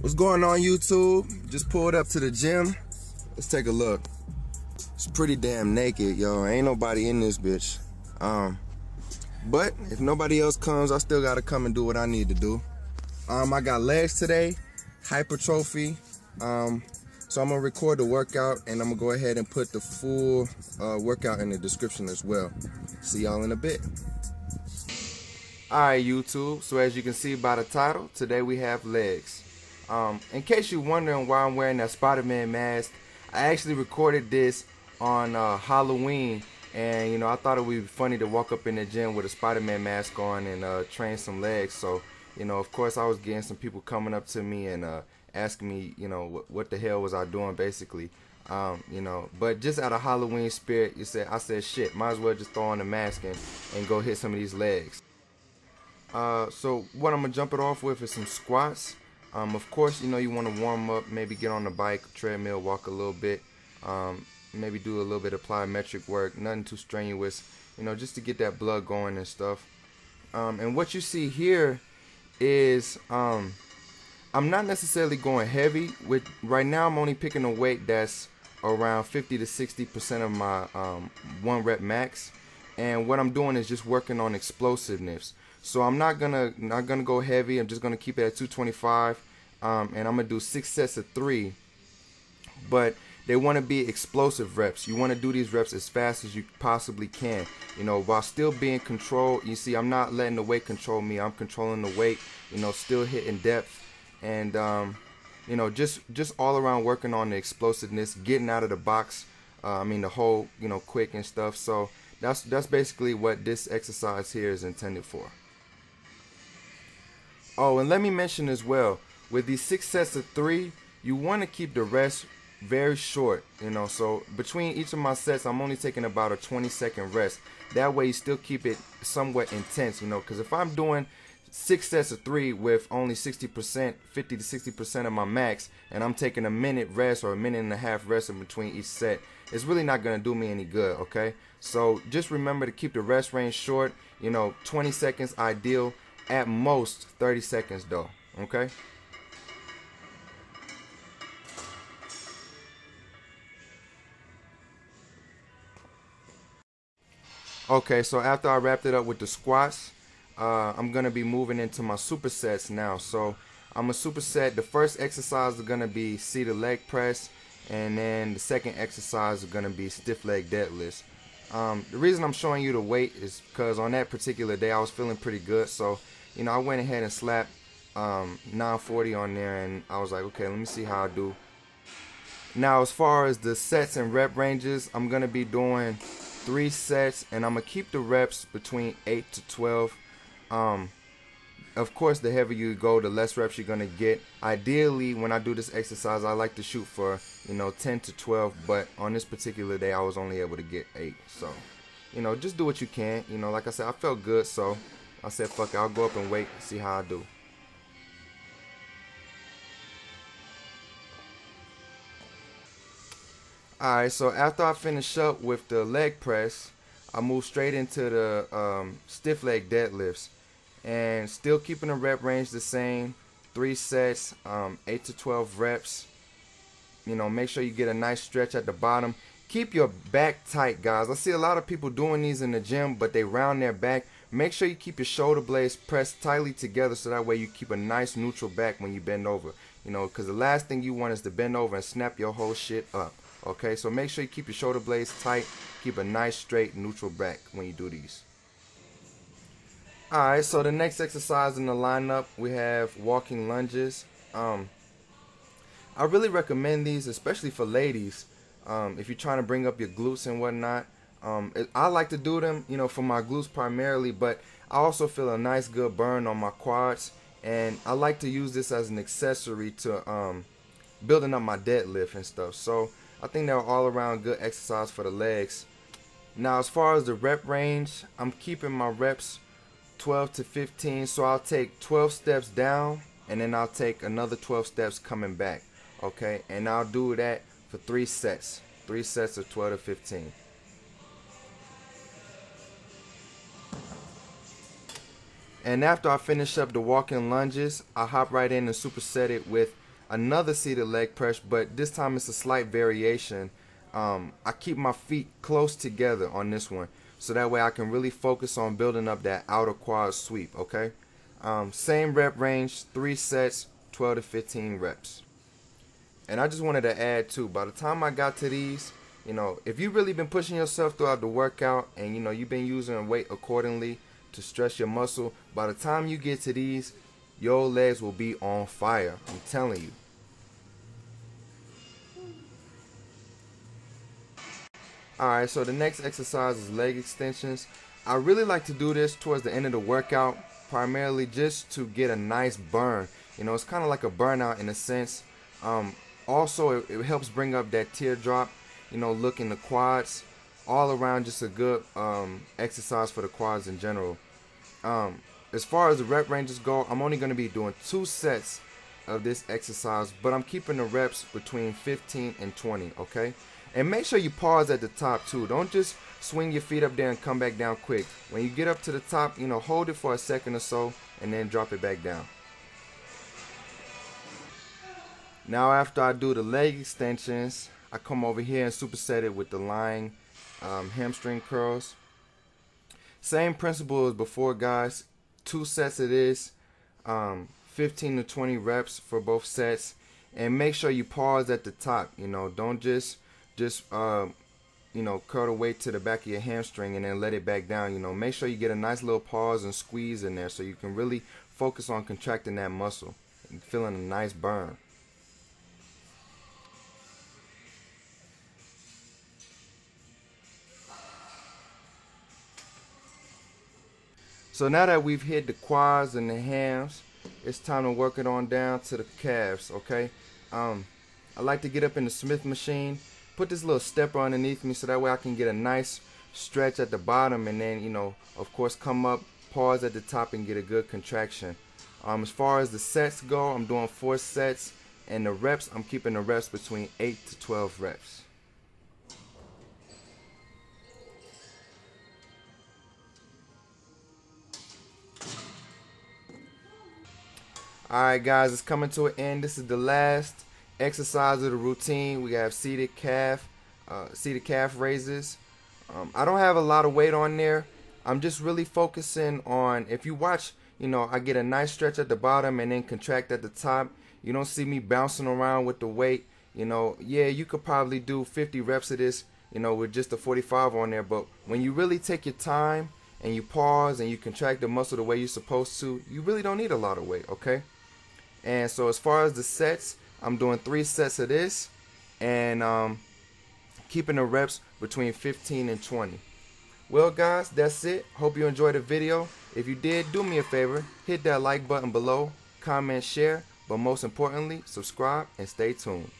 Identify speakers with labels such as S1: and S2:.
S1: What's going on, YouTube? Just pulled up to the gym. Let's take a look. It's pretty damn naked, yo. Ain't nobody in this bitch. But if nobody else comes, I still gotta come and do what I need to do. I got legs today, hypertrophy. So I'm gonna record the workout and I'm gonna go ahead and put the full workout in the description as well. See y'all in a bit. Alright, YouTube, so as you can see by the title, today we have legs. In case you're wondering why I'm wearing that Spider-Man mask, I actually recorded this on Halloween, and you know, I thought it would be funny to walk up in the gym with a Spider-Man mask on and train some legs. So, you know, of course I was getting some people coming up to me and asking me, you know, what the hell was I doing basically. You know, but just out of Halloween spirit, I said shit, might as well just throw on the mask and go hit some of these legs. So what I'm gonna jump it off with is some squats. Of course, you know, you want to warm up, maybe get on the bike, treadmill, walk a little bit, maybe do a little bit of plyometric work, nothing too strenuous, you know, just to get that blood going and stuff. And what you see here is I'm not necessarily going heavy. Right now I'm only picking a weight that's around 50 to 60% of my 1 rep max, and what I'm doing is just working on explosiveness. So I'm not gonna go heavy. I'm just gonna keep it at 225, and I'm gonna do 6 sets of 3. But they want to be explosive reps. You want to do these reps as fast as you possibly can, you know, while still being controlled. You see, I'm not letting the weight control me. I'm controlling the weight, you know, still hitting depth, and you know, just all around working on the explosiveness, getting out of the box. I mean, the whole, you know, quick and stuff. So that's basically what this exercise here is intended for. Oh, and let me mention as well, with these 6 sets of 3, you want to keep the rest very short, you know, so between each of my sets, I'm only taking about a 20-second rest. That way you still keep it somewhat intense, you know, because if I'm doing 6 sets of 3 with only 60%, 50 to 60% of my max, and I'm taking a minute rest or a minute and a half rest in between each set, it's really not going to do me any good, okay? So just remember to keep the rest range short, you know, 20 seconds ideal. At most 30 seconds though, okay? Okay, so after I wrapped it up with the squats, I'm gonna be moving into my supersets now. So I'm a superset. The first exercise is gonna be seated leg press, and then the second exercise is gonna be stiff leg deadlifts. The reason I'm showing you the weight is because on that particular day I was feeling pretty good, so you know, I went ahead and slapped 940 on there, and I was like, okay, let me see how I do. Now, as far as the sets and rep ranges, I'm gonna be doing 3 sets, and I'm gonna keep the reps between 8 to 12. Of course, the heavier you go, the less reps you're gonna get. Ideally, when I do this exercise, I like to shoot for, you know, 10 to 12, but on this particular day, I was only able to get 8. So, you know, just do what you can. You know, like I said, I felt good, so I said, fuck it, I'll go up and wait and see how I do. Alright, so after I finish up with the leg press, I move straight into the stiff leg deadlifts. And still keeping the rep range the same. 3 sets, 8 to 12 reps. You know, make sure you get a nice stretch at the bottom. Keep your back tight, guys. I see a lot of people doing these in the gym, but they round their back. Make sure you keep your shoulder blades pressed tightly together so that way you keep a nice neutral back when you bend over. You know, because the last thing you want is to bend over and snap your whole shit up. Okay, so make sure you keep your shoulder blades tight. Keep a nice straight neutral back when you do these. Alright, so the next exercise in the lineup, we have walking lunges. I really recommend these, especially for ladies. If you're trying to bring up your glutes and whatnot. I like to do them, you know, for my glutes primarily, but I also feel a nice good burn on my quads, and I like to use this as an accessory to building up my deadlift and stuff. So I think they're all around good exercise for the legs. Now, as far as the rep range, I'm keeping my reps 12 to 15, so I'll take 12 steps down and then I'll take another 12 steps coming back, okay? And I'll do that for 3 sets of 12 to 15. And after I finish up the walking lunges, I hop right in and superset it with another seated leg press, but this time it's a slight variation. I keep my feet close together on this one, so that way I can really focus on building up that outer quad sweep, okay? Same rep range, 3 sets, 12 to 15 reps. And I just wanted to add too, by the time I got to these, if you've really been pushing yourself throughout the workout and you've been using weight accordingly to stress your muscle, by the time you get to these, your legs will be on fire. I'm telling you. Alright, so the next exercise is leg extensions. I really like to do this towards the end of the workout, primarily just to get a nice burn. It's kind of like a burnout in a sense. Also, it helps bring up that teardrop, look in the quads. All around, just a good exercise for the quads in general. As far as the rep ranges go, I'm only going to be doing 2 sets of this exercise, but I'm keeping the reps between 15 and 20, okay? And make sure you pause at the top too. Don't just swing your feet up there and come back down quick. When you get up to the top, hold it for a second or so and then drop it back down. Now after I do the leg extensions, I come over here and superset it with the lying hamstring curls. Same principle as before, guys. 2 sets of this, 15 to 20 reps for both sets. And make sure you pause at the top. Don't just curl the weight to the back of your hamstring and then let it back down. Make sure you get a nice little pause and squeeze in there so you can really focus on contracting that muscle and feeling a nice burn. So now that we've hit the quads and the hams, it's time to work it on down to the calves, okay? I like to get up in the Smith machine, put this little stepper underneath me so that way I can get a nice stretch at the bottom and then, of course come up, pause at the top and get a good contraction. As far as the sets go, I'm doing 4 sets, and the reps, I'm keeping the reps between 8 to 12 reps. Alright guys, it's coming to an end. This is the last exercise of the routine. We have seated calf raises. I don't have a lot of weight on there. I'm just really focusing on, if you watch, I get a nice stretch at the bottom and then contract at the top. You don't see me bouncing around with the weight. Yeah, you could probably do 50 reps of this, with just a 45 on there. But when you really take your time and you pause and you contract the muscle the way you're supposed to, you really don't need a lot of weight, okay? And so as far as the sets, I'm doing 3 sets of this and keeping the reps between 15 and 20. Well guys, that's it. Hope you enjoyed the video. If you did, do me a favor, hit that like button below, comment, share, but most importantly, subscribe and stay tuned.